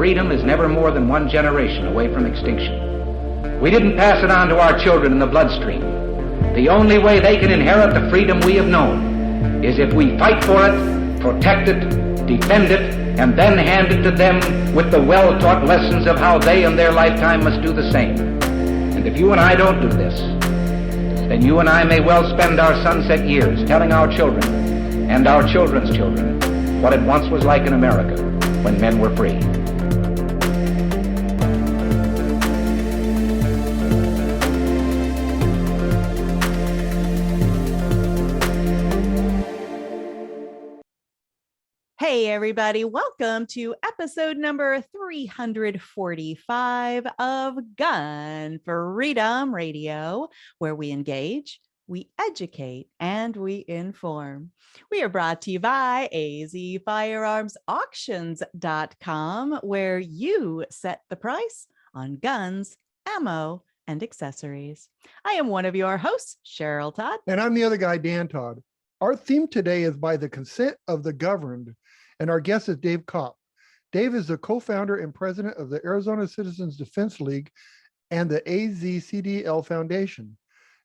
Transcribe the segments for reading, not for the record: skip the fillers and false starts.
freedom is never more than one generation away from extinction. We didn't pass it on to our children in the bloodstream. The only way they can inherit the freedom we have known is if we fight for it, protect it, defend it, and then hand it to them with the well-taught lessons of how they in their lifetime must do the same. And if you and I don't do this, then you and I may well spend our sunset years telling our children and our children's children what it once was like in America when men were free. Hey everybody, welcome to episode number 345 of Gun Freedom Radio, where we engage, we educate, and we inform. We are brought to you by azfirearmsauctions.com, where you set the price on guns, ammo, and accessories. I am one of your hosts, Cheryl Todd. And I'm the other guy, Dan Todd. Our theme today is by the consent of the governed, and our guest is Dave Kopp. Dave is the co-founder and president of the Arizona Citizens Defense League and the AzCDL Foundation.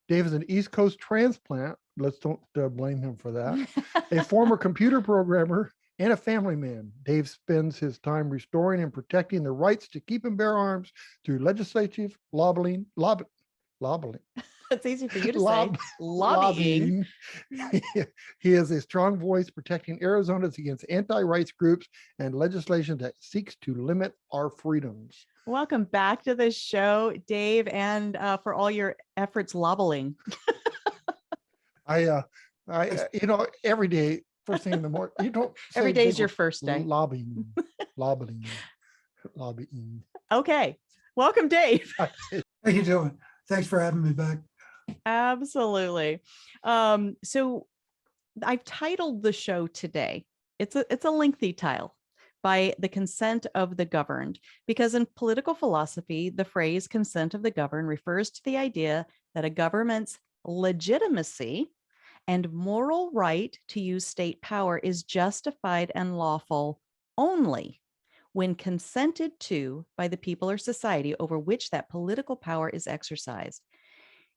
Dave is an East Coast transplant. Let's don't blame him for that. A former computer programmer and a family man. Dave spends his time restoring and protecting the rights to keep and bear arms through legislative lobbying. It's easy for you to say. Lobbying. He is a strong voice protecting Arizonans against anti-rights groups and legislation that seeks to limit our freedoms. Welcome back to the show, Dave, and for all your efforts lobbying. I every day, first thing in the morning, you don't. Every day is your first day. Lobbying. Okay, welcome, Dave. How you doing? Thanks for having me back. Absolutely. So I've titled the show today. It's a lengthy title, by the consent of the governed, because in political philosophy, the phrase consent of the governed refers to the idea that a government's legitimacy and moral right to use state power is justified and lawful only when consented to by the people or society over which that political power is exercised.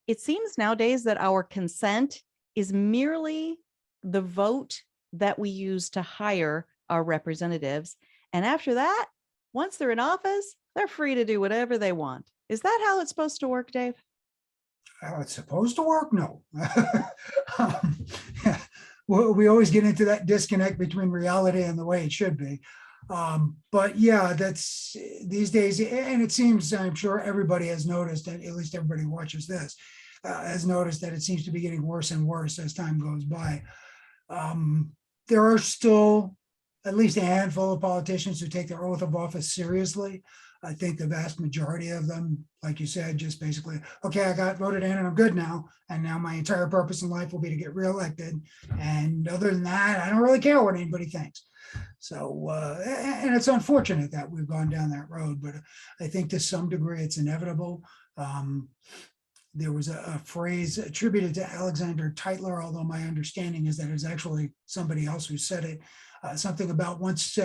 It seems nowadays that our consent is merely the vote that we use to hire our representatives. And after that, once they're in office, they're free to do whatever they want. Is that how it's supposed to work, Dave? How it's supposed to work? No. We always get into that disconnect between reality and the way it should be. But yeah, that's these days, and it seems, I'm sure everybody has noticed, that at least everybody who watches this has noticed that it seems to be getting worse and worse as time goes by. There are still at least a handful of politicians who take their oath of office seriously. I think the vast majority of them, like you said, just basically, okay, I got voted in and I'm good now. And now my entire purpose in life will be to get reelected. And other than that, I don't really care what anybody thinks. So, and it's unfortunate that we've gone down that road, but I think to some degree it's inevitable. There was a phrase attributed to Alexander Tytler, although my understanding is that it was actually somebody else who said it. Something about once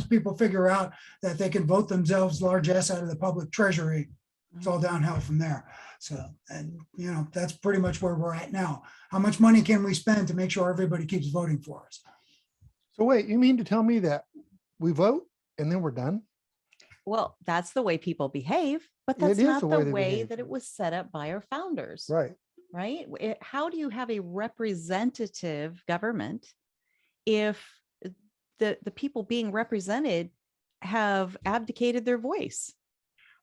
people figure out that they can vote themselves largesse out of the public treasury, it's all downhill from there. So, and that's pretty much where we're at now. How much money can we spend to make sure everybody keeps voting for us? So wait, you mean to tell me that we vote and then we're done? Well, that's the way people behave, but that's not the way that it was set up by our founders. Right. Right. How do you have a representative government if the people being represented have abdicated their voice?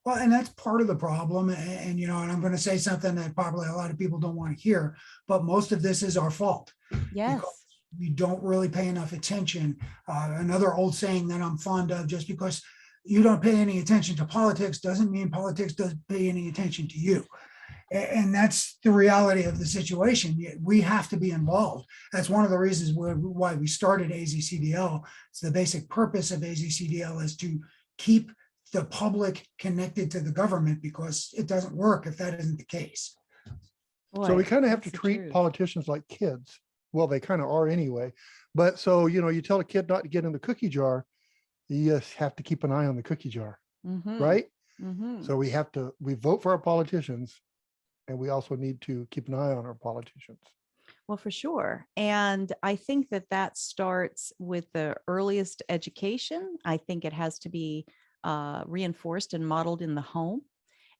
Well, and that's part of the problem. And and I'm going to say something that probably a lot of people don't want to hear, but most of this is our fault. Yes. Because we don't really pay enough attention. Another old saying that I'm fond of, just because you don't pay any attention to politics doesn't mean politics doesn't pay any attention to you. And that's the reality of the situation. We have to be involved. That's one of the reasons why we started AzCDL. It's the basic purpose of AzCDL is to keep the public connected to the government, because it doesn't work if that isn't the case. Boy, so we kind of have to that's the treat truth. politicians like kids. Well, they kind of are anyway. But so, you tell a kid not to get in the cookie jar, you just have to keep an eye on the cookie jar, Mhm. right? Mhm. So we vote for our politicians, and we also need to keep an eye on our politicians. Well, for sure. And I think that that starts with the earliest education. I think it has to be reinforced and modeled in the home.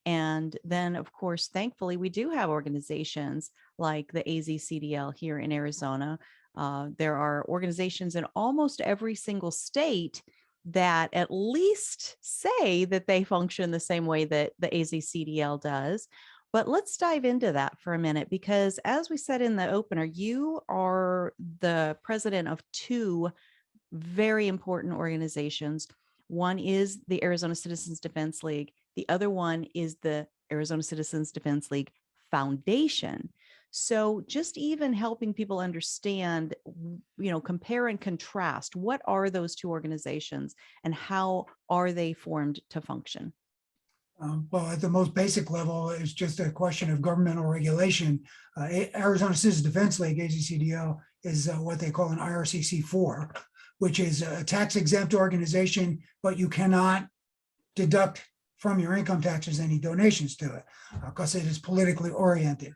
And then, of course, thankfully, we do have organizations like the AzCDL here in Arizona. There are organizations in almost every single state that at least say that they function the same way that the AzCDL does. But let's dive into that for a minute, because as we said in the opener, you are the president of two very important organizations. One is the Arizona Citizens Defense League. The other one is the Arizona Citizens Defense League Foundation. So just even helping people understand, compare and contrast, what are those two organizations and how are they formed to function? Well, at the most basic level, it's just a question of governmental regulation. Arizona Citizens Defense League, AzCDL, is what they call an IRCC4, which is a tax exempt organization, but you cannot deduct from your income taxes any donations to it because it is politically oriented.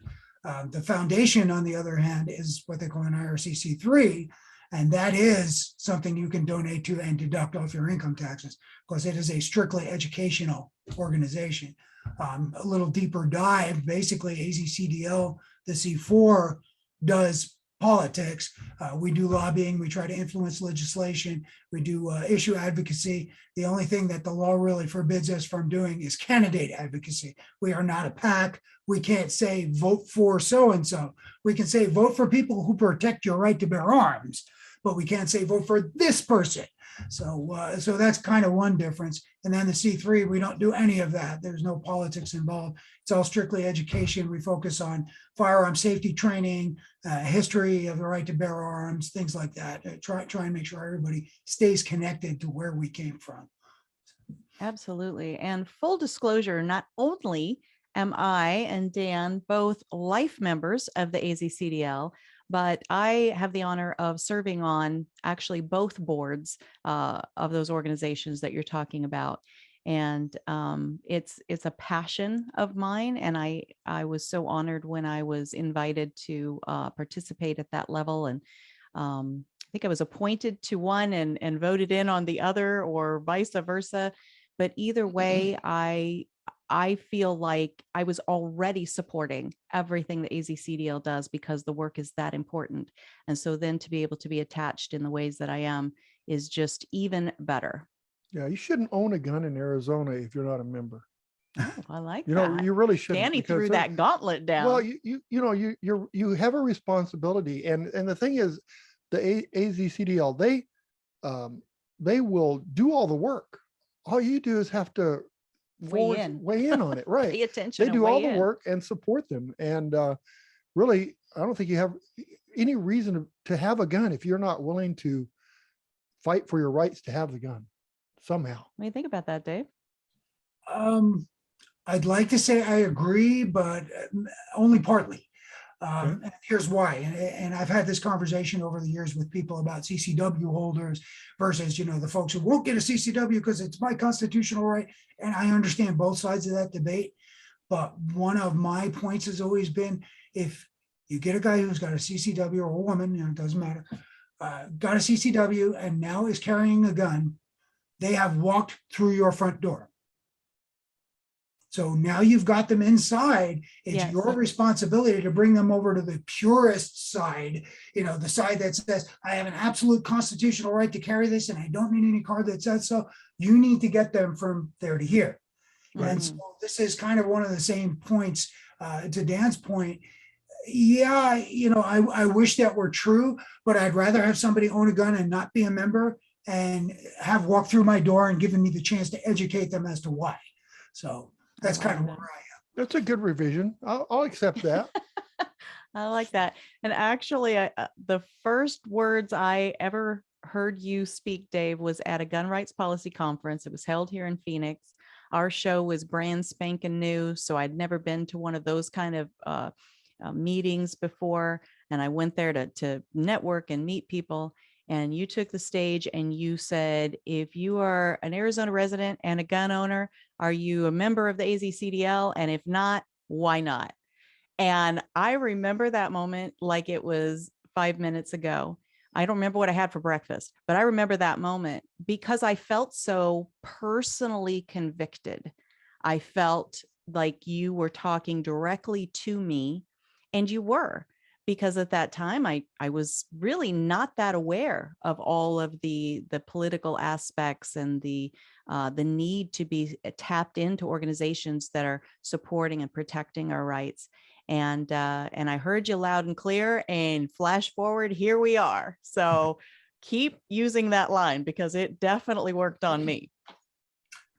The foundation, on the other hand, is what they call an IRCC3, and that is something you can donate to and deduct off your income taxes because it is a strictly educational organization. A little deeper dive, basically AzCDL, the C4, does politics. We do lobbying, we try to influence legislation, we do issue advocacy. The only thing that the law really forbids us from doing is candidate advocacy. We are not a PAC. We can't say vote for so-and-so. We can say vote for people who protect your right to bear arms, but we can't say vote for this person. So that's kind of one difference. And then the C3, we don't do any of that. There's no politics involved. It's all strictly education. We focus on firearm safety training, history of the right to bear arms, things like that. Try and make sure everybody stays connected to where we came from. Absolutely. And full disclosure, not only am I and Dan both life members of the AzCDL, but I have the honor of serving on actually both boards of those organizations that you're talking about. And it's a passion of mine. And I was so honored when I was invited to participate at that level. And I think I was appointed to one and voted in on the other, or vice versa. But either way, I feel like I was already supporting everything that AzCDL does because the work is that important. And so then to be able to be attached in the ways that I am is just even better. Yeah, you shouldn't own a gun in Arizona if you're not a member. Oh, I like that. You really shouldn't. Danny threw that gauntlet down. Well, you have a responsibility, and the thing is, the AzCDL, they will do all the work. All you do is have to weigh in on it, right? Pay attention. They do all the work and support them. And really, I don't think you have any reason to have a gun if you're not willing to fight for your rights to have the gun somehow. What do you think about that, Dave? I'd like to say I agree, but only partly. And here's why. And I've had this conversation over the years with people about CCW holders versus, the folks who won't get a CCW because it's my constitutional right. And I understand both sides of that debate. But one of my points has always been, if you get a guy who's got a CCW, or a woman, it doesn't matter, got a CCW and now is carrying a gun, they have walked through your front door. So now you've got them inside. It's your responsibility to bring them over to the purest side, the side that says, I have an absolute constitutional right to carry this and I don't need any card that says so. You need to get them from there to here. Mm-hmm. And so this is kind of one of the same points to Dan's point. Yeah, I wish that were true, but I'd rather have somebody own a gun and not be a member and have walked through my door and given me the chance to educate them as to why. So that's kind of where I am. That's a good revision. I'll accept that. I like that. And actually, the first words I ever heard you speak, Dave, was at a gun rights policy conference. It was held here in Phoenix. Our show was brand spanking new, so I'd never been to one of those kind of meetings before. And I went there to network and meet people. and you took the stage and you said, if you are an Arizona resident and a gun owner, are you a member of the AzCDL? And if not, why not? And I remember that moment like it was 5 minutes ago. I don't remember what I had for breakfast, but I remember that moment because I felt so personally convicted. I felt like you were talking directly to me, and you were, because at that time I was really not that aware of all of the political aspects and the need to be tapped into organizations that are supporting and protecting our rights. And I heard you loud and clear, and flash forward, here we are. So keep using that line because it definitely worked on me.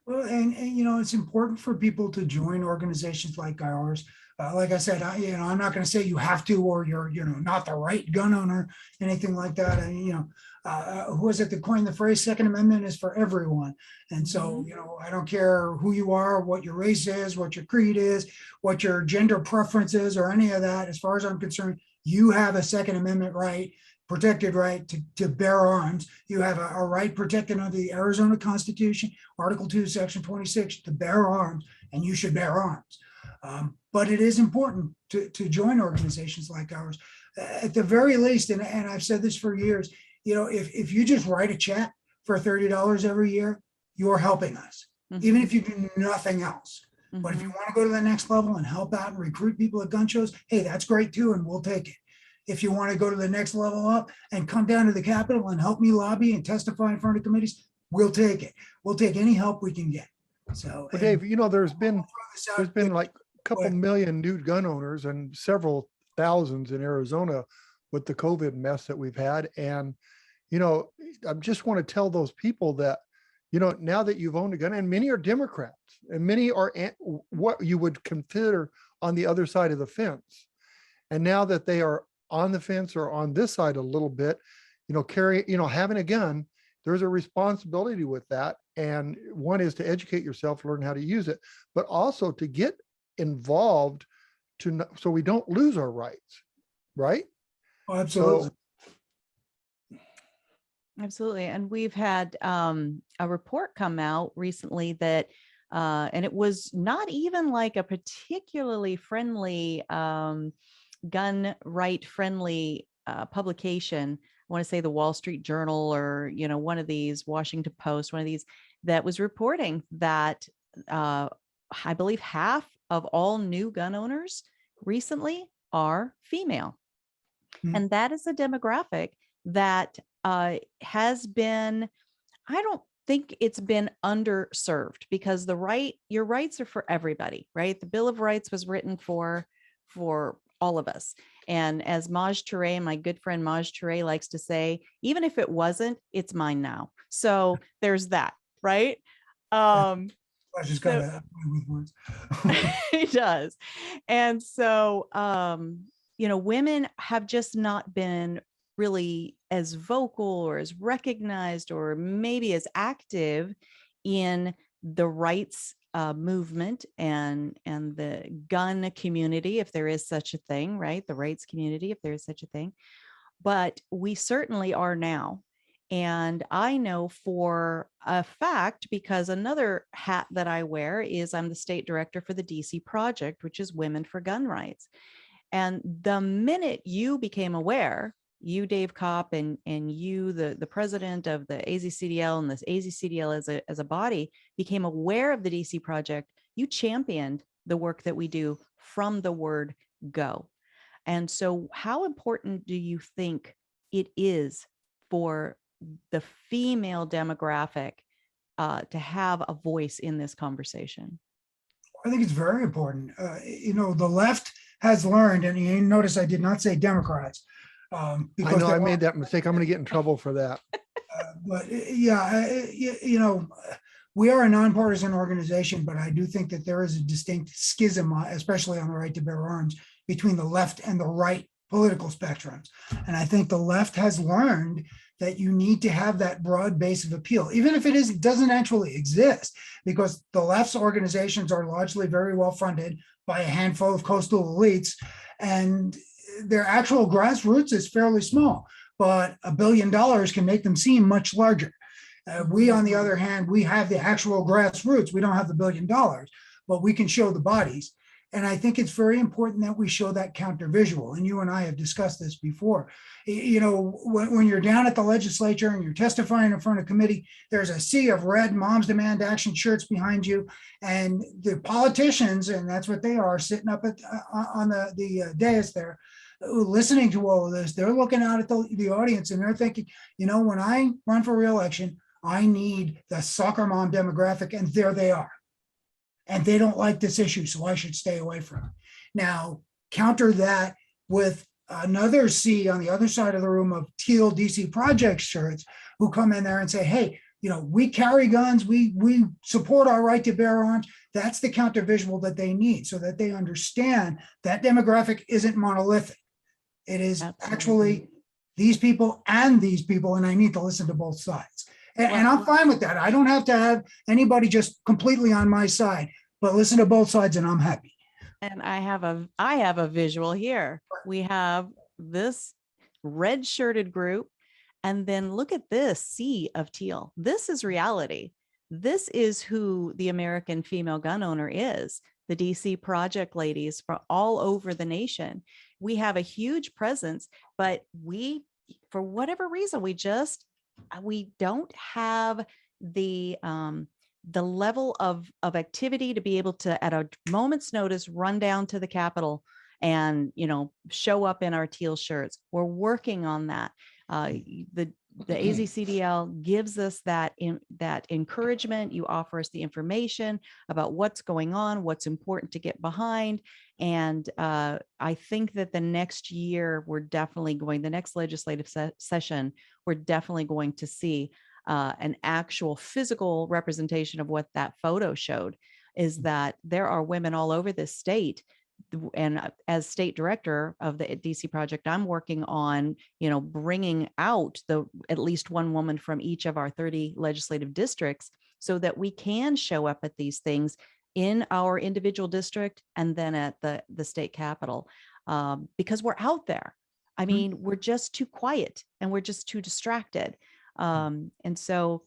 Well, and it's important for people to join organizations like ours. Like I said, I'm not going to say you have to, or you're, not the right gun owner, anything like that. Who was it that coined the phrase Second Amendment is for everyone? And so, I don't care who you are, what your race is, what your creed is, what your gender preference is, or any of that. As far as I'm concerned, you have a Second Amendment right, protected right to bear arms. You have a right protected under the Arizona Constitution, Article 2, Section 26, to bear arms, and you should bear arms. But it is important to join organizations like ours. At the very least, and I've said this for years, if you just write a check for $30 every year, you're helping us, even if you do nothing else. But if you want to go to the next level and help out and recruit people at gun shows, hey, that's great too, and we'll take it. If you want to go to the next level up and come down to the Capitol and help me lobby and testify in front of committees, we'll take it. We'll take any help we can get. So, well, Dave, there's been like a couple million new gun owners and several thousands in Arizona with the COVID mess that we've had. And, I just want to tell those people that, now that you've owned a gun, and many are Democrats and many are what you would consider on the other side of the fence. And now that they are on the fence or on this side a little bit, having a gun, there's a responsibility with that. And one is to educate yourself, learn how to use it, but also to get involved so we don't lose our rights, right? Oh, absolutely. Absolutely. And we've had a report come out recently that, and it was not even like a particularly friendly, gun right friendly publication. I want to say the Wall Street Journal or, one of these, Washington Post, one of these, that was reporting that I believe half of all new gun owners recently are female. And that is a demographic that has been, I don't think it's been underserved, because your rights are for everybody, right? The Bill of Rights was written for all of us. And as Maj Touré, my good friend Maj Touré, likes to say, even if it wasn't, it's mine now. So there's that, right? I just got to with words. He does. And so, women have just not been really as vocal or as recognized or maybe as active in the rights movement and the gun community, if there is such a thing, right? The rights community, if there is such a thing. But we certainly are now. And I know for a fact, because another hat that I wear is I'm the state director for the DC Project, which is Women for Gun Rights. And the minute you became aware, you, Dave Kopp, and you, the president of the AzCDL, and this AzCDL as a body, became aware of the DC Project, you championed the work that we do from the word go. And so how important do you think it is for the female demographic to have a voice in this conversation? I think it's very important. The left has learned, and you notice I did not say Democrats. Because I know I made that mistake. I'm going to get in trouble for that. But we are a nonpartisan organization, but I do think that there is a distinct schism, especially on the right to bear arms, between the left and the right political spectrums. And I think the left has learned that you need to have that broad base of appeal, even if it doesn't actually exist, because the left's organizations are largely very well funded by a handful of coastal elites, and their actual grassroots is fairly small. but $1 billion can make them seem much larger. We, on the other hand, we have the actual grassroots. We don't have the $1 billion, but we can show the bodies. And I think it's very important that we show that counter visual. And you and I have discussed this before. You know, when you're down at the legislature and you're testifying in front of committee, there's a sea of red Moms Demand Action shirts behind you. And the politicians, and that's what they are, sitting up on the dais there, listening to all of this, they're looking out at the audience and they're thinking, you know, when I run for re-election, I need the soccer mom demographic, and there they are. And they don't like this issue, so I should stay away from it. Now, counter that with another C on the other side of the room of teal DC Project shirts who come in there and say, hey, you know, we carry guns, we support our right to bear arms. That's the counter visual that they need so that they understand that demographic isn't monolithic. It is actually these people, and I need to listen to both sides. And I'm fine with that. I don't have to have anybody just completely on my side, but listen to both sides and I'm happy. And I have a visual here. We have this red shirted group, and then look at this sea of teal. This is reality. This is who the American female gun owner is. The DC Project ladies from all over the nation. We have a huge presence, but we, for whatever reason, we don't have the level of activity to be able to, at a moment's notice, run down to the Capitol and, you know, show up in our teal shirts. We're working on that. The AzCDL gives us that encouragement. You offer us the information about what's going on, what's important to get behind. And I think that the next year, the next legislative session, we're definitely going to see an actual physical representation of what that photo showed, is that there are women all over this state. And as state director of the DC Project, I'm working on, you know, bringing out at least one woman from each of our 30 legislative districts so that we can show up at these things in our individual district and then at the state capitol, because we're out there. I mean, we're just too quiet and we're just too distracted. And so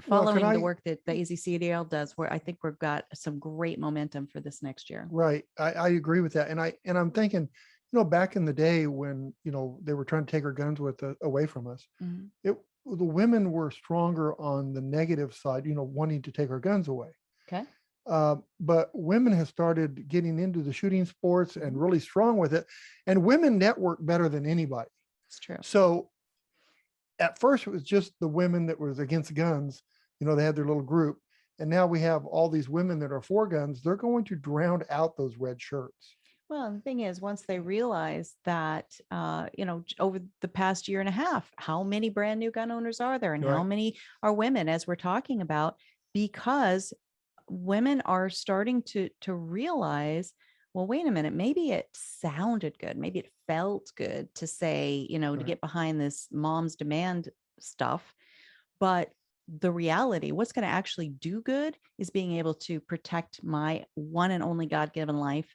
following the work that the AzCDL does, where I think we've got some great momentum for this next year. Right. I agree with that. And I'm thinking, you know, back in the day when, you know, they were trying to take our guns away from us, the women were stronger on the negative side, you know, wanting to take our guns away. Okay. But women have started getting into the shooting sports and really strong with it. And women network better than anybody. It's true. So at first it was just the women that was against guns, you know, they had their little group. And now we have all these women that are for guns. They're going to drown out those red shirts. Well, the thing is, once they realize that, you know, over the past year and a half, how many brand new gun owners are there, and how many are women, as we're talking about, because women are starting to realize, well, wait a minute, maybe it sounded good. Maybe it felt good to say, you know, to get behind this mom's demand stuff. But the reality, what's going to actually do good is being able to protect my one and only God-given life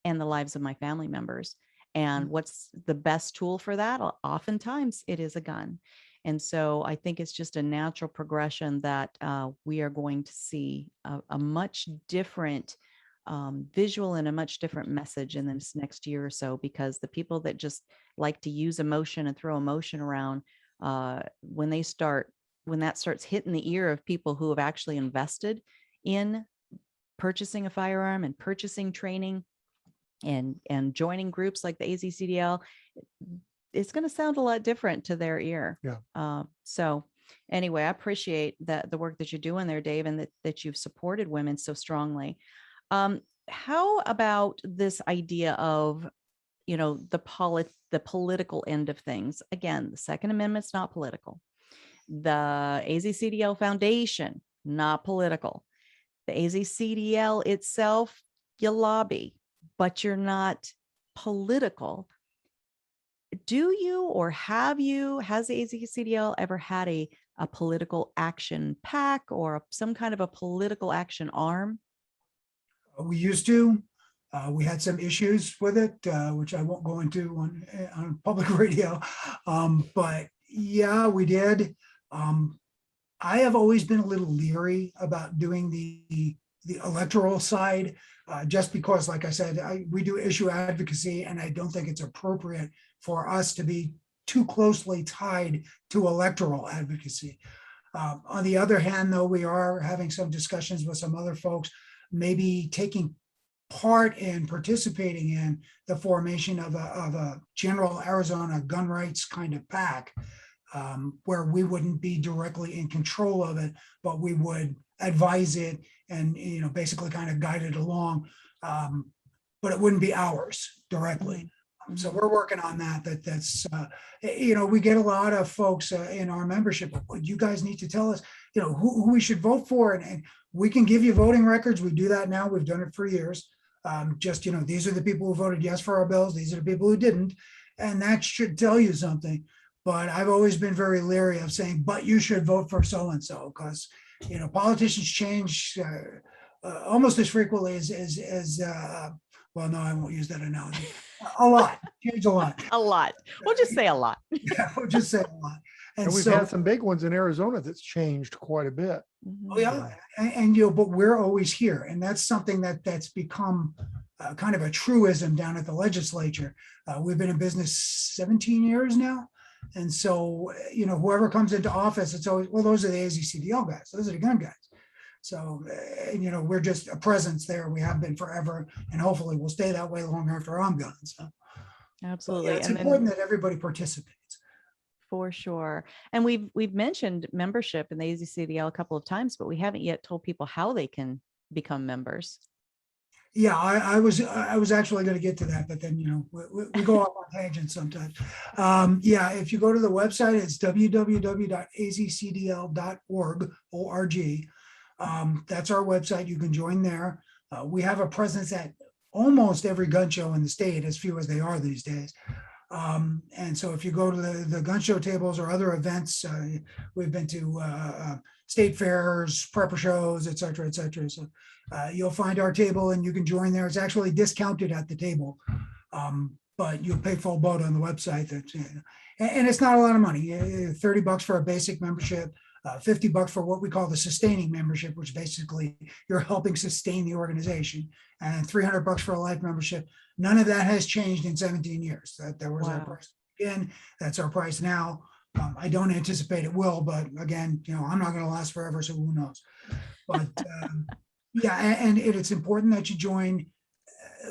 and the lives of my family members. And what's the best tool for that? Oftentimes it is a gun. And so I think it's just a natural progression that we are going to see a much different visual and a much different message in this next year or so, because the people that just like to use emotion and throw emotion around, when that starts hitting the ear of people who have actually invested in purchasing a firearm and purchasing training and joining groups like the AzCDL, it's going to sound a lot different to their ear. Yeah. So anyway, I appreciate the work that you're doing there, Dave, and that you've supported women so strongly. How about this idea of, you know, the political end of things? Again, the Second Amendment's not political. The AzCDL Foundation, not political. The AzCDL itself, you lobby, but you're not political. Do you, or has the AzCDL ever had a political action PAC or some kind of a political action arm? We used to. We had some issues with it, which I won't go into on public radio. But yeah, we did. I have always been a little leery about doing the electoral side, just because, like I said, we do issue advocacy, and I don't think it's appropriate for us to be too closely tied to electoral advocacy. On the other hand, though, we are having some discussions with some other folks, maybe taking part in participating in the formation of a general Arizona gun rights kind of pack, where we wouldn't be directly in control of it, but we would advise it and, basically kind of guide it along. But it wouldn't be ours directly. So we're working on that. That's we get a lot of folks in our membership. You guys need to tell us, who we should vote for, and we can give you voting records. We do that now. We've done it for years. These are the people who voted yes for our bills. These are the people who didn't, and that should tell you something. But I've always been very leery of saying, but you should vote for so and so, because politicians change almost as frequently as well, no, I won't use that analogy. A lot, change a lot. A lot. We'll just say a lot. Yeah, we'll just say a lot. And we've had some big ones in Arizona that's changed quite a bit. Oh yeah, and but we're always here, and that's something that's become kind of a truism down at the legislature. We've been in business 17 years now, and so whoever comes into office, it's always, well, those are the AzCDL guys, those are the gun guys. So, we're just a presence there. We have been forever, and hopefully we'll stay that way long after I'm gone. So, absolutely, yeah, it's important that everybody participates. For sure. And we've mentioned membership in the AzCDL a couple of times, but we haven't yet told people how they can become members. Yeah, I was actually going to get to that, but then we go off on tangents sometimes. Yeah, if you go to the website, it's www.azcdl.org. That's our website. You can join there. We have a presence at almost every gun show in the state, as few as they are these days. And so if you go to the gun show tables or other events, we've been to state fairs, prepper shows, et cetera, et cetera. So you'll find our table and you can join there. It's actually discounted at the table, but you'll pay full boat on the website. And it's not a lot of money. $30 for a basic membership, $50 for what we call the sustaining membership, which basically you're helping sustain the organization, and $300 for a life membership. None of that has changed in 17 years. That was our price again. That's our price now. I don't anticipate it will, but again, I'm not going to last forever, so who knows? But yeah, and it's important that you join.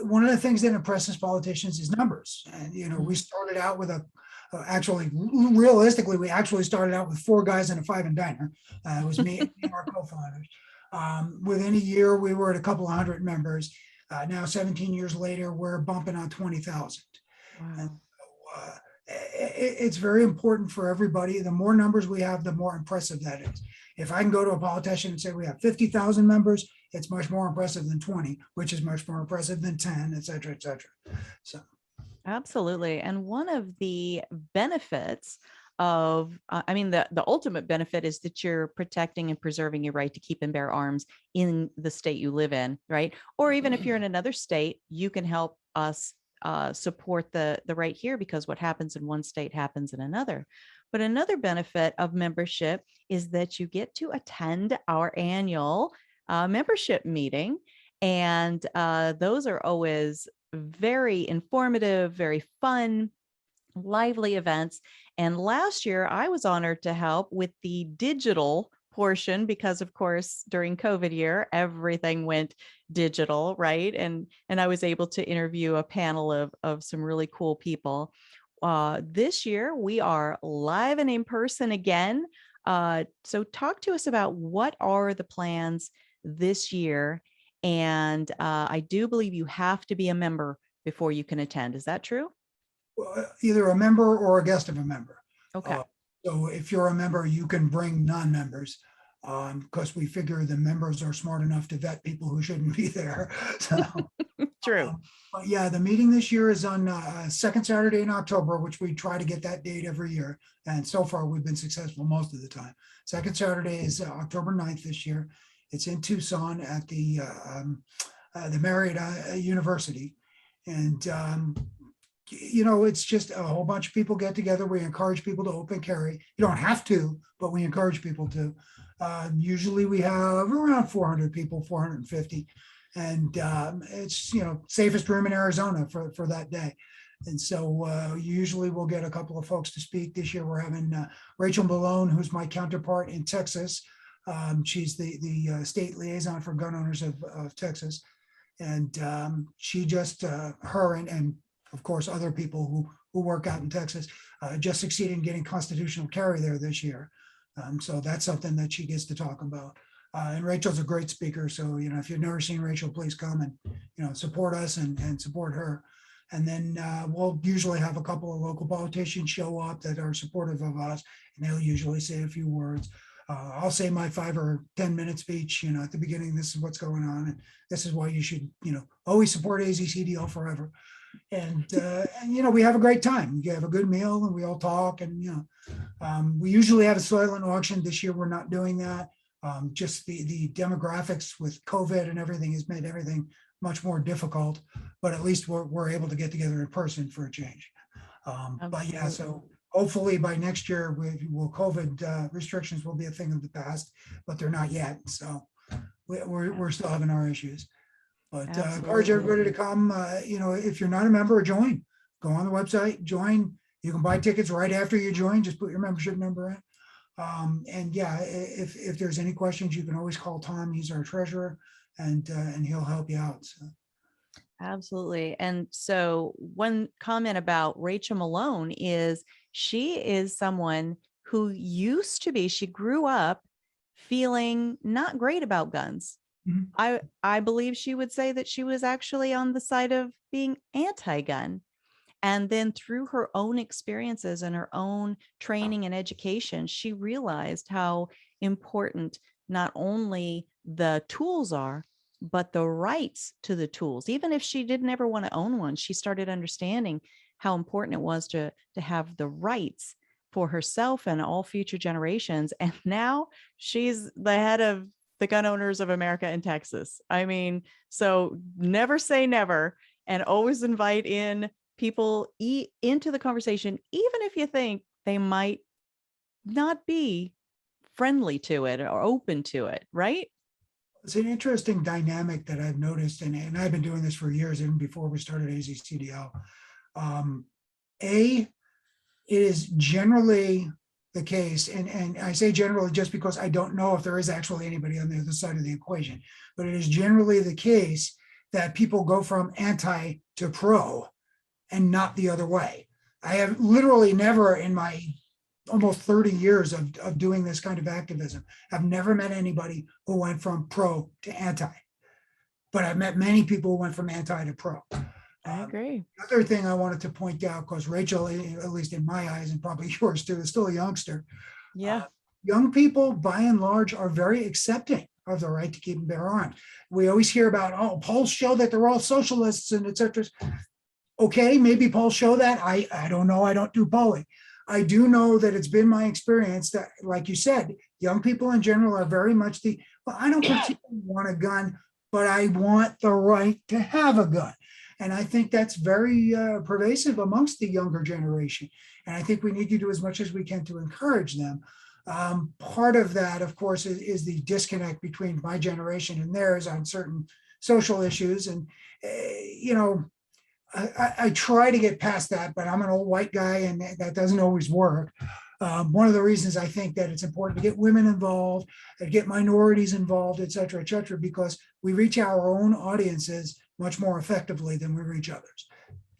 One of the things that impresses politicians is numbers, and we started out with realistically, we actually started out with 4 guys and a 5 and diner. It was me and our co-founders. Within a year, we were at a couple of hundred members. Now, 17 years later, we're bumping on 20,000. Wow. It's very important for everybody. The more numbers we have, the more impressive that is. If I can go to a politician and say we have 50,000 members, it's much more impressive than 20, which is much more impressive than 10, et cetera, et cetera. So. Absolutely. And one of the benefits of, the ultimate benefit is that you're protecting and preserving your right to keep and bear arms in the state you live in, right? Or even if you're in another state, you can help us support the right here, because what happens in one state happens in another. But another benefit of membership is that you get to attend our annual membership meeting. And those are always very informative, very fun, lively events. And last year, I was honored to help with the digital portion because, of course, during COVID year, everything went digital, right? And I was able to interview a panel of some really cool people. This year, we are live and in person again. So talk to us about what are the plans this year. And I do believe you have to be a member before you can attend. Is that true? Either a member or a guest of a member. Okay. So if you're a member, you can bring non-members, because we figure the members are smart enough to vet people who shouldn't be there. So, true. But yeah, the meeting this year is on second Saturday in October, which we try to get that date every year. And so far, we've been successful most of the time. Second Saturday is October 9th this year. It's in Tucson at the They married a university. And, it's just a whole bunch of people get together. We encourage people to open carry. You don't have to, but we encourage people to. Usually we have around 400 people, 450. And it's, safest room in Arizona for that day. And so usually we'll get a couple of folks to speak. This year we're having Rachel Malone, who's my counterpart in Texas. She's the state liaison for gun owners of Texas. And she just, her and of course, other people who work out in Texas just succeeded in getting constitutional carry there this year. So that's something that she gets to talk about. And Rachel's a great speaker. So, if you've never seen Rachel, please come and, support us and support her. And then we'll usually have a couple of local politicians show up that are supportive of us, and they'll usually say a few words. I'll say my 5 or 10 minute speech, at the beginning. This is what's going on, and this is why you should, always support AzCDL forever. And we have a great time. We have a good meal, and we all talk. And we usually have a silent auction. This year, we're not doing that. Just the demographics with COVID and everything has made everything much more difficult. But at least we're able to get together in person for a change. But yeah, so hopefully by next year, COVID restrictions will be a thing of the past, but they're not yet. So we're still having our issues. But encourage everybody to come. If you're not a member, join. Go on the website, join. You can buy tickets right after you join. Just put your membership number in. And yeah, if there's any questions, you can always call Tom. He's our treasurer, and he'll help you out. So. Absolutely. And so one comment about Rachel Malone is she is someone who she grew up feeling not great about guns. Mm-hmm. I believe she would say that she was actually on the side of being anti-gun. And then through her own experiences and her own training and education, she realized how important not only the tools are, but the rights to the tools. Even if she didn't ever want to own one, she started understanding how important it was to have the rights for herself and all future generations. And now she's the head of the Gun Owners of America in Texas. I mean, so never say never, and always invite in people into the conversation, even if you think they might not be friendly to it or open to it, right? It's an interesting dynamic that I've noticed, and I've been doing this for years, even before we started AzCDL. It is generally the case, and I say generally just because I don't know if there is actually anybody on the other side of the equation, but it is generally the case that people go from anti to pro and not the other way. I have literally never in my almost 30 years of doing this kind of activism, I've never met anybody who went from pro to anti, but I've met many people who went from anti to pro. I agree. The other thing I wanted to point out, because Rachel, at least in my eyes and probably yours too, is still a youngster. Yeah. Young people by and large are very accepting of the right to keep and bear arms. We always hear about, polls show that they're all socialists and et cetera. Okay, maybe polls show that. I don't know. I don't do polling. I do know that it's been my experience that, like you said, young people in general are very much I don't particularly want a gun, but I want the right to have a gun. And I think that's very pervasive amongst the younger generation. And I think we need to do as much as we can to encourage them. Part of that, of course, is the disconnect between my generation and theirs on certain social issues. And, I try to get past that, but I'm an old white guy and that doesn't always work. One of the reasons I think that it's important to get women involved, and get minorities involved, et cetera, because we reach our own audiences much more effectively than we reach others.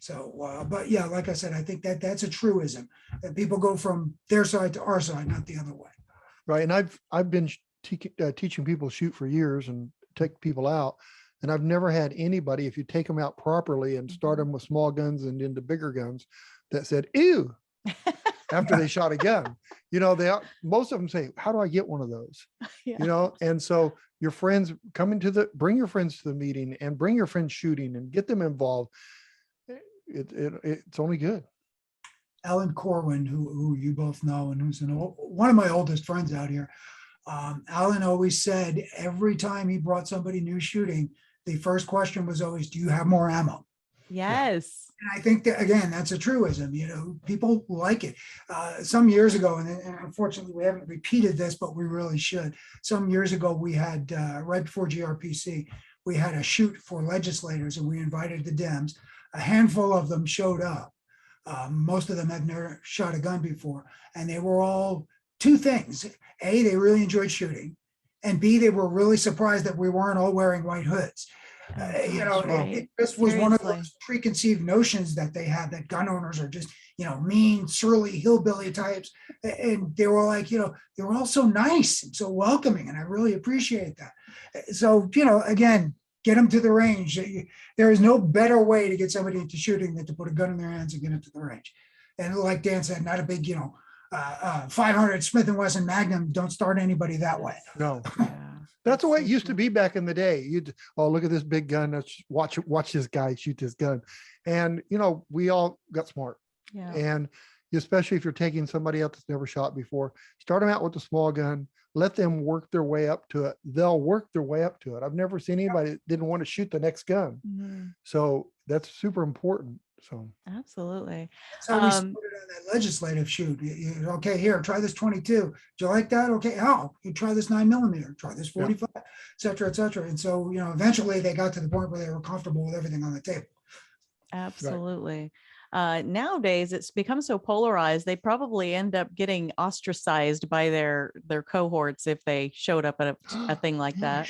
So, but yeah, like I said, I think that's a truism, that people go from their side to our side, not the other way. Right. And I've been teaching people to shoot for years and take people out. And I've never had anybody, if you take them out properly and start them with small guns and into bigger guns, that said, ew, after they shot a gun. Most of them say, how do I get one of those? Yeah. And so your friends bring your friends to the meeting and bring your friends shooting and get them involved. It's only good. Alan Corwin, who you both know, and who's one of my oldest friends out here. Alan always said every time he brought somebody new shooting, the first question was always, do you have more ammo? Yes. And I think that, again, that's a truism. People like it. Some years ago, and unfortunately we haven't repeated this, but we really should. Some years ago, we had, right before GRPC, we had a shoot for legislators, and we invited the Dems. A handful of them showed up. Most of them had never shot a gun before, and they were all two things. A, they really enjoyed shooting, and B, they were really surprised that we weren't all wearing white hoods. It just was one of those preconceived notions that they had, that gun owners are just, mean, surly hillbilly types. And they were like, they were all so nice and so welcoming. And I really appreciate that. So, again, get them to the range. There is no better way to get somebody into shooting than to put a gun in their hands and get them to the range. And like Dan said, not a big, 500 Smith & Wesson Magnum. Don't start anybody that way. No. Yeah. That's the way it used to be back in the day. You'd, oh, look at this big gun. Let's watch this guy shoot this gun. And, we all got smart. Yeah. And especially if you're taking somebody else that's never shot before, start them out with a small gun, let them work their way up to it. They'll work their way up to it. I've never seen anybody that didn't want to shoot the next gun. Mm-hmm. So that's super important. So absolutely. That's how we started on that legislative shoot. Okay, here, try this 22. Do you like that? Okay, how? You try this 9mm, try this 45, et cetera, et cetera. And so, eventually they got to the point where they were comfortable with everything on the table. Absolutely. Right. Nowadays, it's become so polarized, they probably end up getting ostracized by their cohorts if they showed up at a thing like that.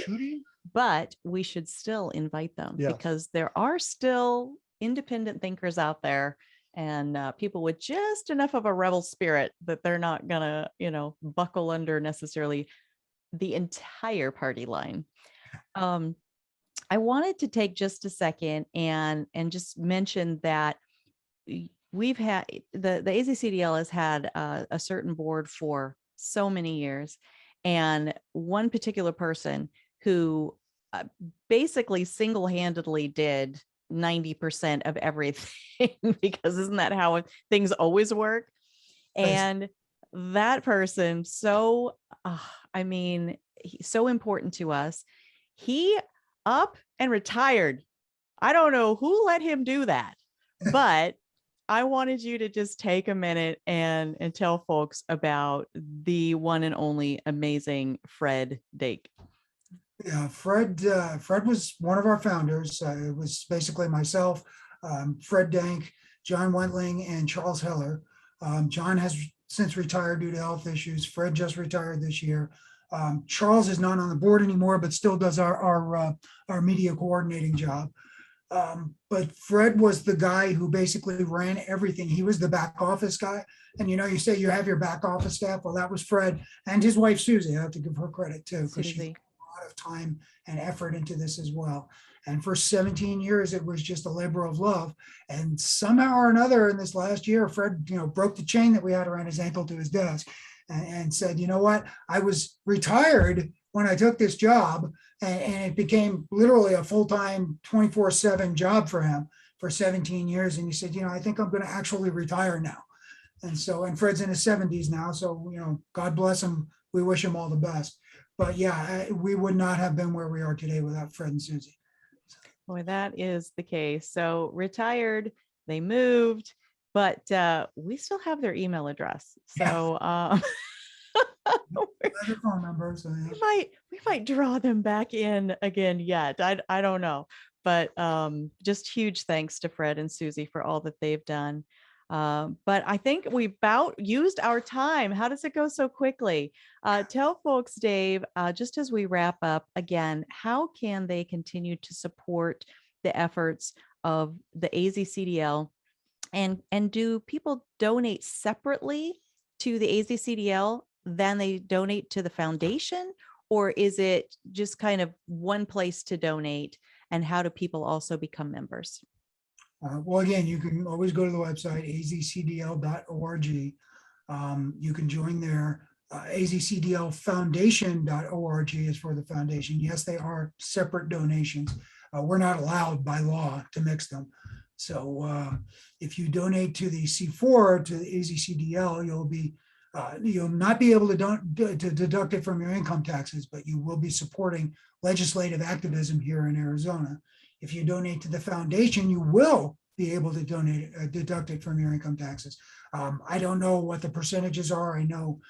But we should still invite them because there are still independent thinkers out there, and people with just enough of a rebel spirit that they're not gonna, buckle under necessarily the entire party line. I wanted to take just a second and just mention that we've had the AzCDL has had a certain board for so many years, and one particular person who basically single-handedly did 90% of everything because isn't that how things always work? And that person, so he's so important to us. He up and retired. I don't know who let him do that, but I wanted you to just take a minute and tell folks about the one and only amazing Fred Dake. Yeah, Fred was one of our founders. It was basically myself, Fred Dank, John Wentling, and Charles Heller. John has since retired due to health issues. Fred just retired this year. Charles is not on the board anymore, but still does our media coordinating job. But Fred was the guy who basically ran everything. He was the back office guy. And you say you have your back office staff. Well, that was Fred and his wife, Susie. I have to give her credit too, because she of time and effort into this as well. And for 17 years, it was just a labor of love. And somehow or another in this last year, Fred, broke the chain that we had around his ankle to his desk and said, you know what, I was retired when I took this job, and it became literally a full-time 24/7 job for him for 17 years. And he said, I think I'm going to actually retire now. And Fred's in his 70s now. So, God bless him. We wish him all the best. But yeah, we would not have been where we are today without Fred and Susie. Boy, that is the case. So retired, they moved, but we still have their email address. So phone number, so we might draw them back in again yet. I don't know. But just huge thanks to Fred and Susie for all that they've done. But I think we've about used our time. How does it go so quickly? Tell folks, Dave, just as we wrap up again, how can they continue to support the efforts of the AzCDL? And do people donate separately to the AzCDL than they donate to the foundation? Or is it just kind of one place to donate? And how do people also become members? Well, again, you can always go to the website, azcdl.org. You can join there. AzCDL Foundation.org is for the foundation. Yes, they are separate donations. We're not allowed by law to mix them. So if you donate to the C4, to the AzCDL, you'll be You'll not be able to deduct it from your income taxes, but you will be supporting legislative activism here in Arizona. If you donate to the foundation, you will be able to deduct it from your income taxes. I don't know what the percentages are. I know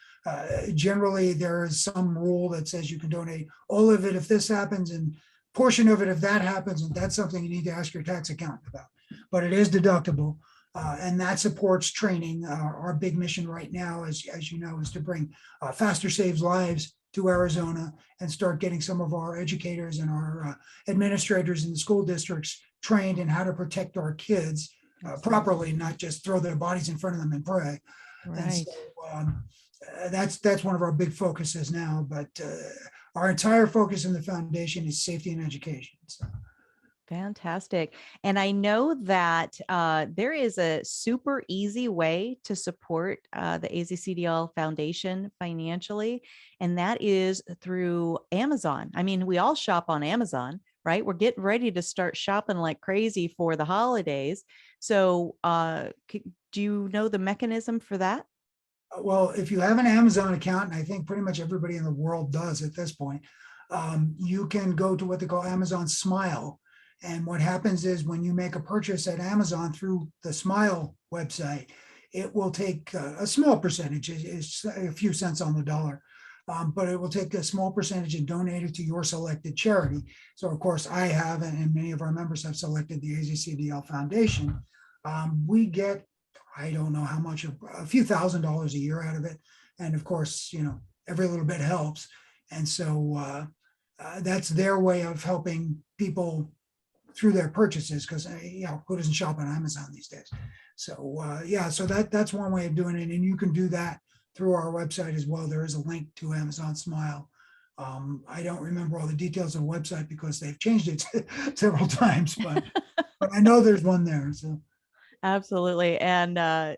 generally there is some rule that says you can donate all of it if this happens and portion of it if that happens, and that's something you need to ask your tax accountant about. But it is deductible. And that supports training. Our big mission right now, as you know, is to bring Faster Saves Lives to Arizona and start getting some of our educators and our administrators in the school districts trained in how to protect our kids properly, not just throw their bodies in front of them and pray. Right. And so, that's one of our big focuses now. But our entire focus in the foundation is safety and education. So. Fantastic. And I know that there is a super easy way to support the AzCDL Foundation financially, and that is through Amazon. I mean, we all shop on Amazon, right? We're getting ready to start shopping like crazy for the holidays. So do you know the mechanism for that? Well, if you have an Amazon account, and I think pretty much everybody in the world does at this point, you can go to what they call Amazon Smile. And what happens is when you make a purchase at Amazon through the Smile website, it will take a small percentage, it's a few cents on the dollar, but it will take a small percentage and donate it to your selected charity. So of course I have, and many of our members have selected the AzCDL Foundation. We get, I don't know how much, a few $1,000s a year out of it. And of course, you know, every little bit helps. And so that's their way of helping people through their purchases, because you know, who doesn't shop on Amazon these days? So yeah, so that's one way of doing it, and you can do that through our website as well. There is a link to Amazon Smile. I don't remember all the details of the website because they've changed it several times, but I know there's one there. So Absolutely. And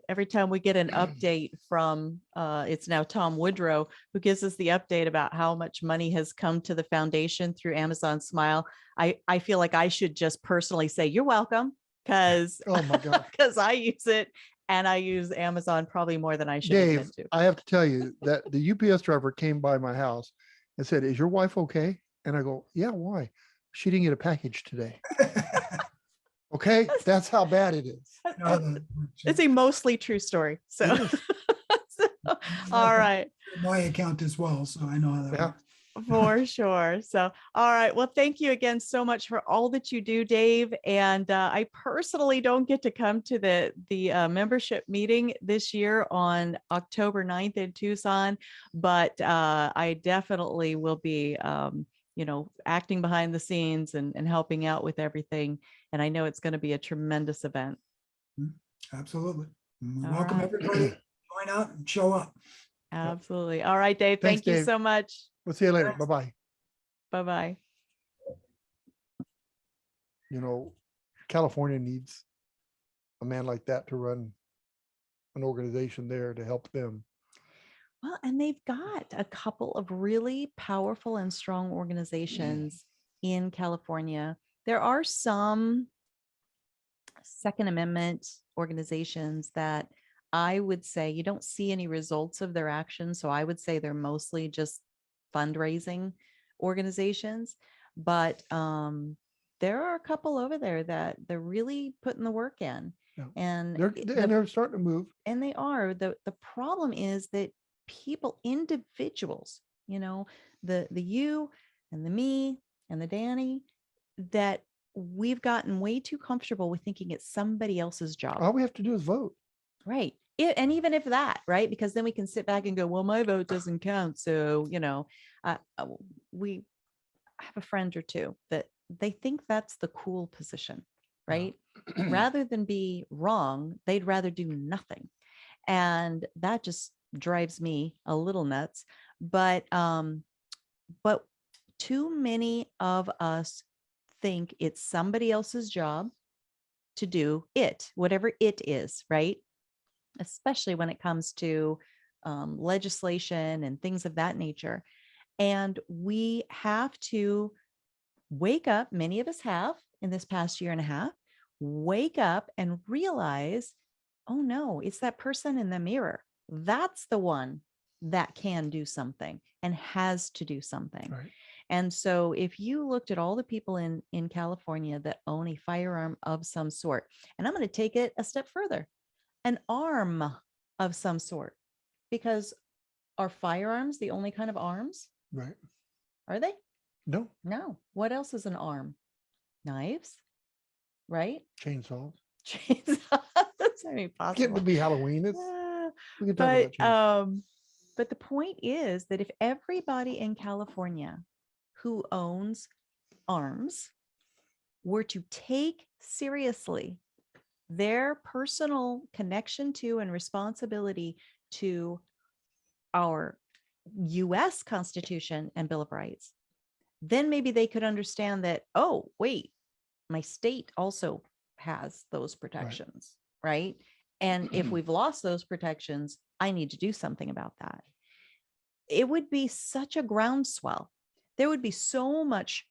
every time we get an update from, it's now Tom Woodrow, who gives us the update about how much money has come to the foundation through Amazon Smile, I feel like I should just personally say, you're welcome, because Oh my God. because I use it, and I use Amazon probably more than I should Dave, admit to. I have to tell you that the UPS driver came by my house and said, "Is your wife okay?" And I go, "Yeah, why? She didn't get a package today." Okay, that's how bad it is. It's a mostly true story. So, all right. My account as well, so I know how that Yeah. works. For sure. So, all right. Well, thank you again so much for all that you do, Dave. And I personally don't get to come to the membership meeting this year on October 9th in Tucson, but I definitely will be, you know, acting behind the scenes and helping out with everything. And I know it's going to be a tremendous event. Absolutely. All Welcome right. everybody. Join out and show up. Absolutely. All right, Dave. Thanks, Thank you Dave. so much. We'll see you later. Thanks. Bye-bye. Bye-bye. You know, California needs a man like that to run an organization there to help them. Well, and they've got a couple of really powerful and strong organizations in California. There are some Second Amendment organizations that I would say you don't see any results of their actions. So I would say they're mostly just fundraising organizations. But there are a couple over there that they're really putting the work in. Yeah. And They're starting to move. And they are. The problem is that people, individuals, you know, the you and the me and the Danny, that we've gotten way too comfortable with thinking it's somebody else's job. All we have to do is vote. Right. And even if that, right, because then we can sit back and go, well, my vote doesn't count. So, you know, we have a friend or two that they think that's the cool position, right? Rather than be wrong, they'd rather do nothing. And that just drives me a little nuts. But too many of us think it's somebody else's job to do it, whatever it is, right? Especially when it comes to legislation and things of that nature. And we have to wake up, many of us have in this past year and a half, wake up and realize, oh no, it's that person in the mirror. that's the one that can do something and has to do something. Right. And so if you looked at all the people in California that own a firearm of some sort, and I'm going to take it a step further, an arm of some sort, because are firearms the only kind of arms? Right. Are they? No. No. What else is an arm? Knives, right? Chainsaws. Chainsaws. That's Getting possible. to be Halloween. It's, we can talk But about chainsaws. but the point is that if everybody in California who owns arms were to take seriously their personal connection to and responsibility to our US Constitution and Bill of Rights, then maybe they could understand that, oh, wait, my state also has those protections, right? And if we've lost those protections, I need to do something about that. It would be such a groundswell. There would be so much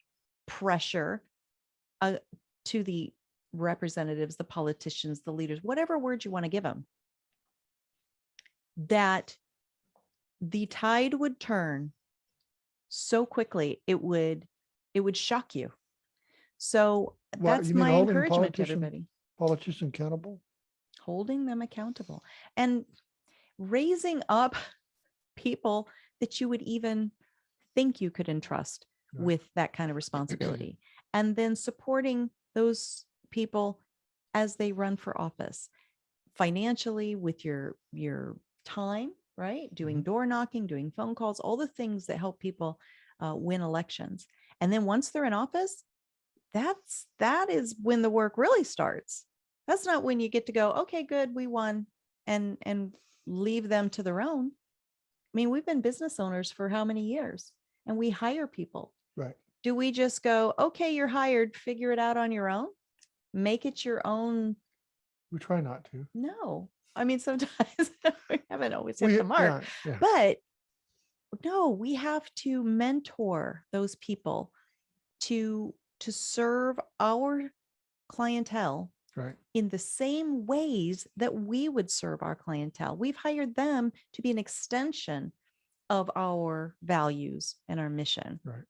pressure to the representatives, the politicians, the leaders, whatever word you want to give them, that the tide would turn so quickly, it would shock you. So that's You mean my holding encouragement to everybody. politicians accountable? Holding them accountable and raising up people that you would even think you could entrust Right. with that kind of responsibility, and then supporting those people as they run for office financially with your time, right? Doing door knocking, doing phone calls, all the things that help people win elections. And then once they're in office, that is when the work really starts. That's not when you get to go, okay, good, we won, and leave them to their own. I mean, we've been business owners for how many years, and we hire people. Right. Do we just go, okay, you're hired, figure it out on your own, make it your own? We try not to. No, I mean, sometimes we haven't always hit the mark, yeah. but no, we have to mentor those people to serve our clientele Right. in the same ways that we would serve our clientele. We've hired them to be an extension of our values and our mission. Right.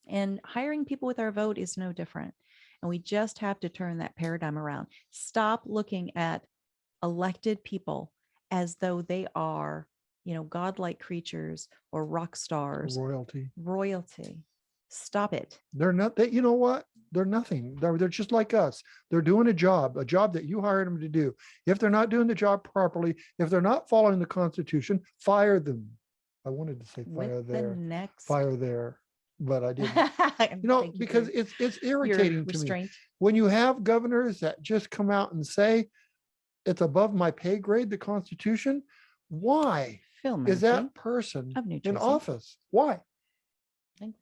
And hiring people with our vote is no different. And we just have to turn that paradigm around. Stop looking at elected people as though they are, godlike creatures or rock stars. Royalty. Stop it. They're not that, you know what? They're nothing. They're just like us. They're doing a job that you hired them to do. If they're not doing the job properly, if they're not following the Constitution, fire them. I wanted to say fire there, but I didn't. Because it's irritating to me when you have governors that just come out and say it's above my pay grade, the Constitution. Why is that person in office? Why?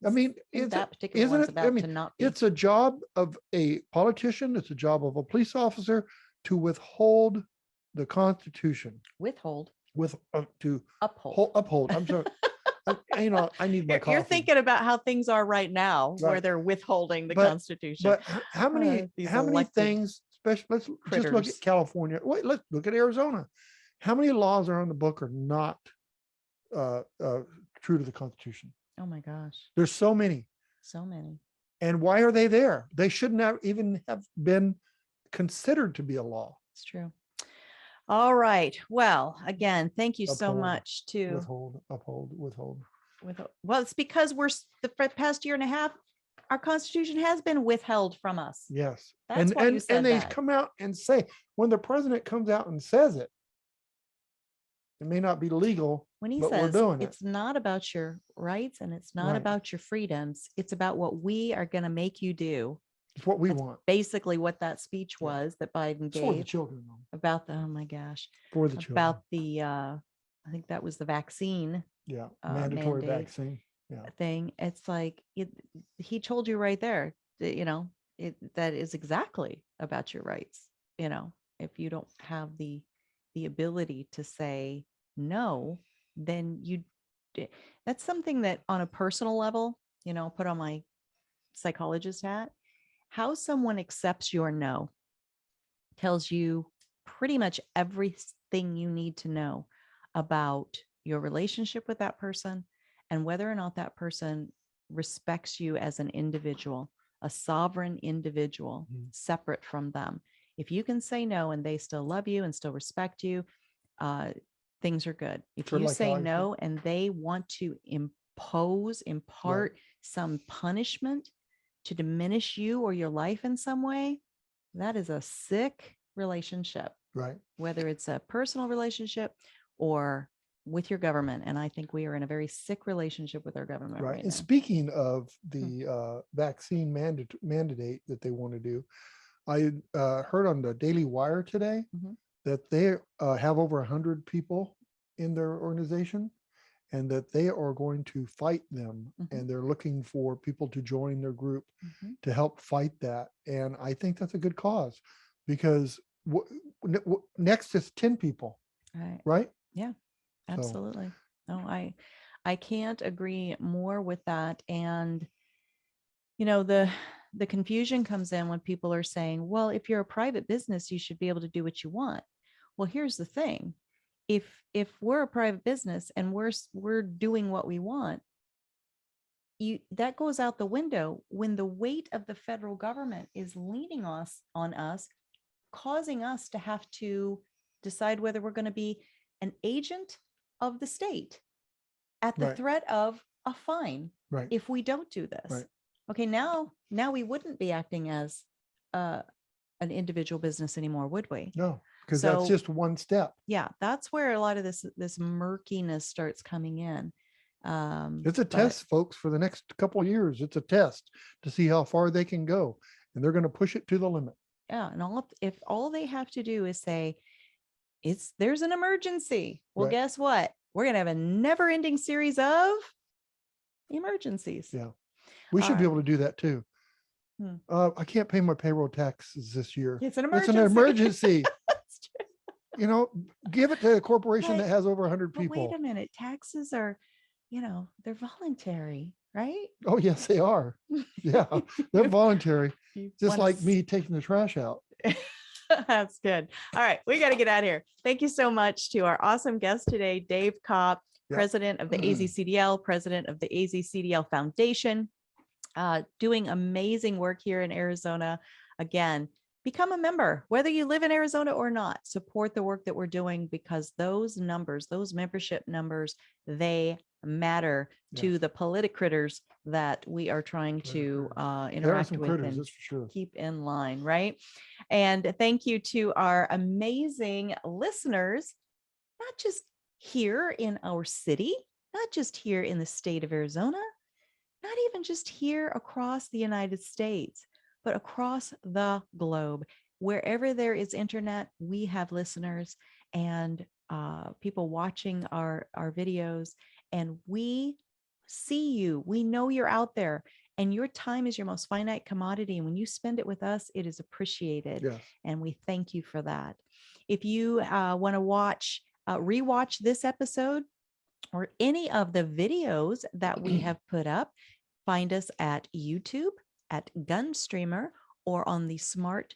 I mean, that particular one's about to not be. It's a job of a politician. It's a job of a police officer to withhold the Constitution. To uphold. I'm sorry. I need my coffee. You're thinking about how things are right now, right, where they're withholding the Constitution. But how many things? Especially, let's just look at California. Wait, let's look at Arizona. How many laws are on the book are not true to the Constitution? Oh my gosh. There's so many. And why are they there? They shouldn't even have been considered to be a law. It's true. All right. Well, again, thank you so much to withhold. Well, it's because for the past year and a half, our Constitution has been withheld from us. Yes. That's why you said and they come out and say, when the president comes out and says it, it may not be legal, when he but says we're doing it's not about your rights and it's not about your freedoms, it's about what we are going to make you do. It's what we want. Basically what that speech was that Biden gave for the children, about the, oh my gosh, for the children, about the I think that was the vaccine. Yeah. Mandatory vaccine. Yeah. Thing. It's like he told you right there that, that is exactly about your rights. If you don't have the ability to say no, then that's something that on a personal level, put on my psychologist hat. How someone accepts your no tells you pretty much everything you need to know about your relationship with that person and whether or not that person respects you as an individual, a sovereign individual, separate from them. If you can say no and they still love you and still respect you, things are good. If Sort of you like say how I no and they want to impart some punishment to diminish you or your life in some way, that is a sick relationship, Right. whether it's a personal relationship or with your government. And I think we are in a very sick relationship with our government Right. right And now. speaking of the vaccine mandate that they want to do, I heard on the Daily Wire today Mhm. that they have over 100 people in their organization and that they are going to fight them. Mhm. And they're looking for people to join their group Mhm. to help fight that. And I think that's a good cause because next is 10 people, Right. right? Yeah, So, absolutely. No, I can't agree more with that. And you know, the confusion comes in when people are saying, well, if you're a private business, you should be able to do what you want. Well, here's the thing. If we're a private business and we're doing what we want, that goes out the window when the weight of the federal government is leaning on us, causing us to have to decide whether we're going to be an agent of the state at the Right. threat of a fine Right. if we don't do this. Right. Okay, now we wouldn't be acting as an individual business anymore, would we? No, because that's So just one step. yeah, that's where a lot of this murkiness starts coming in. It's a But test, folks, for the next couple of years. It's a test to see how far they can go. And they're going to push it to the limit. yeah, and if all they have to do is say there's an emergency, well, Right. guess what? We're gonna have a never-ending series of emergencies. Yeah. We All should be right. able to do that too. Hmm. I can't pay my payroll taxes this year. It's an It's emergency. an emergency. That's true. You know, give it to a corporation But- that has over 100 But people. wait a minute, taxes are, they're voluntary, right? Oh, yes, they are. Yeah, they're voluntary, You just wanna like me taking the trash out. That's good. All right, we got to get out of here. Thank you so much to our awesome guest today, Dave Kopp, Yep. president of the AzCDL, president of the AzCDL Foundation, doing amazing work here in Arizona. Again, become a member, whether you live in Arizona or not. Support the work that we're doing because those numbers, those membership numbers, they matter to the politic-critters that we are trying to There are interact some with critters, and that's for sure. keep in line, right? And thank you to our amazing listeners, not just here in our city, not just here in the state of Arizona, not even just here across the United States, but across the globe. Wherever there is internet, we have listeners and people watching our videos, and we see you. We know you're out there, and your time is your most finite commodity. And when you spend it with us, it is appreciated. Yes. And we thank you for that. If you want to rewatch this episode or any of the videos that we have put up, find us at YouTube, at GunStreamer, or on the smart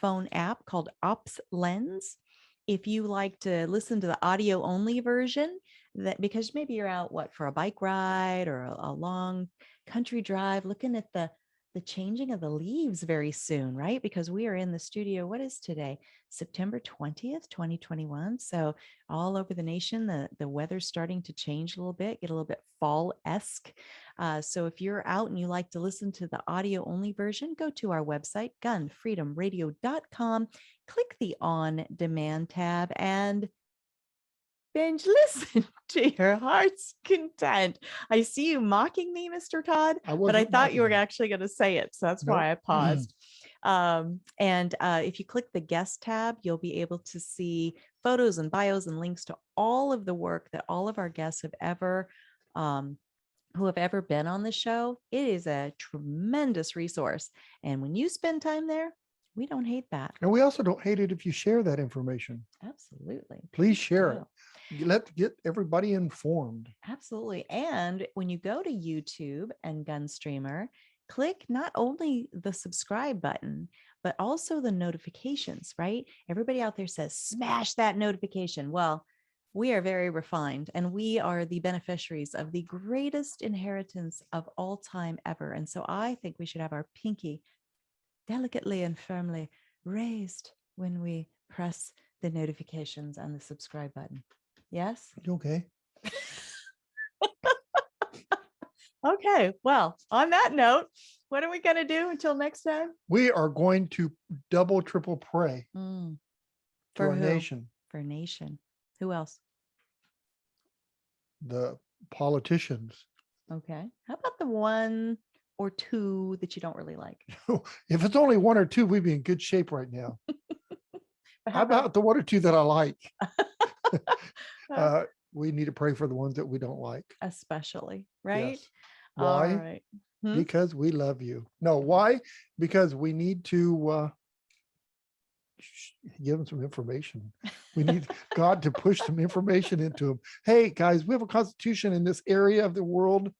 phone app called Ops Lens. If you like to listen to the audio only version, that because maybe you're out for a bike ride or a long country drive, looking at the changing of the leaves very soon, right? Because we are in the studio. What is today? September 20th, 2021. So all over the nation, the weather's starting to change a little bit, get a little bit fall-esque. So if you're out and you like to listen to the audio only version, go to our website, GunFreedomRadio.com, click the on demand tab and binge listen to your heart's content. I see you mocking me, Mr. Todd, but I thought you were actually going to say it. So that's why I paused. And if you click the guest tab, you'll be able to see photos and bios and links to all of the work that all of our guests have ever who have ever been on the show. It is a tremendous resource. And when you spend time there, we don't hate that. And we also don't hate it if you share that information. Absolutely. Please share it. Let's get everybody informed. Absolutely. And when you go to YouTube and GunStreamer, click not only the subscribe button, but also the notifications, right? Everybody out there says, smash that notification. Well, We are very refined, and we are the beneficiaries of the greatest inheritance of all time ever. And so I think we should have our pinky delicately and firmly raised when we press the notifications and the subscribe button. Yes? Okay. Okay. Well, on that note, what are we going to do until next time? We are going to double, triple pray For for our who? nation, For nation. Who else? the politicians. Okay. How about the one or two that you don't really like? If it's only one or two, we'd be in good shape right now. But How about the one or two that I like? Uh, We need to pray for the ones that we don't like. especially, right? Yes. Why? All right. Because we love you. No, why? Because we need to give them some information. We need God to push some information into them. Hey, guys, we have a constitution in this area of the world.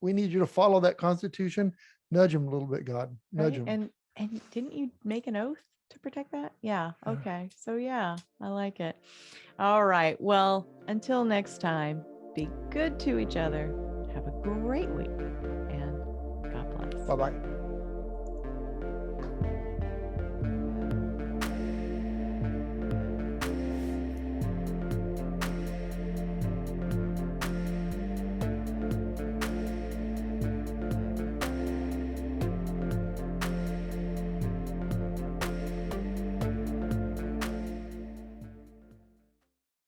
We need you to follow that constitution. Nudge them a little bit, God. Nudge Right? them. And didn't you make an oath to protect that? Yeah. Okay. So yeah, I like it. All right. Well, until next time, be good to each other. Have a great week, and God bless. Bye-bye.